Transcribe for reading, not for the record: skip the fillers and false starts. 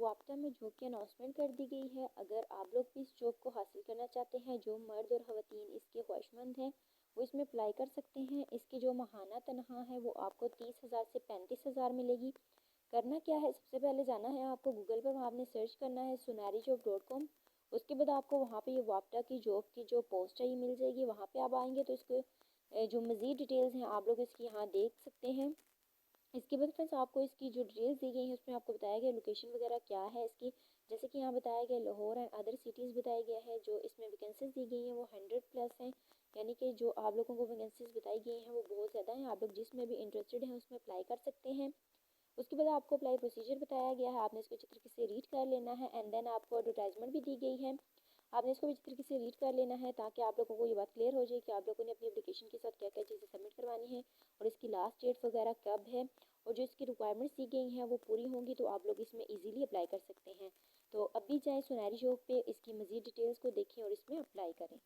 वापटा में जॉब की अनाउंसमेंट कर दी गई है। अगर आप लोग भी इस जॉब को हासिल करना चाहते हैं, जो मर्द और ख़वातीन इसके ख्वाहिशमंद हैं वो इसमें अप्लाई कर सकते हैं। इसकी जो माहाना तनख्वाह है वो आपको 30,000 से 35,000 मिलेगी। करना क्या है, सबसे पहले जाना है आपको गूगल पर, वहाँ आपने सर्च करना है sunarijob.com। उसके बाद आपको वहाँ पे ये वापटा की जॉब की जो पोस्ट है ये मिल जाएगी। वहाँ पे आप आएंगे तो इसके जो मज़ीद डिटेल्स हैं आप लोग इसकी यहाँ देख सकते हैं। इसके बाद फ्रेंड्स आपको इसकी जो डिटेल्स दी गई हैं उसमें आपको बताया गया लोकेशन वगैरह क्या है इसकी। जैसे कि यहाँ बताया गया लाहौर एंड अदर सिटीज़ बताया गया है। जो इसमें वैकेंसीज दी गई हैं वो 100+ हैं, यानी कि जो आप लोगों को वैकेंसीज बताई गई हैं वो बहुत ज़्यादा हैं। आप लोग जिसमें भी इंटरेस्टेड हैं उसमें अप्लाई कर सकते हैं। उसके बाद आपको अप्लाई प्रोसीजर बताया गया है, आपने इसको अच्छी तरीके से रीड कर लेना है। एंड देन आपको एडवर्टाइजमेंट भी दी गई है, आपने इसको भी अच्छी तरीके से रीड कर लेना है ताकि आप लोगों को ये बात क्लियर हो जाए कि आप लोगों ने अपनी एप्लीकेशन के साथ क्या क्या चीज़ें सबमिट करवानी है और इसकी लास्ट डेट वगैरह कब है, और जो इसकी रिक्वायरमेंट्स दी गई हैं वो पूरी होंगी तो आप लोग इसमें ईजिली अप्लाई कर सकते हैं। तो अभी जाएँ सुनहरी जॉब पे, इसकी मज़ीद डिटेल्स को देखें और इसमें अप्लाई करें।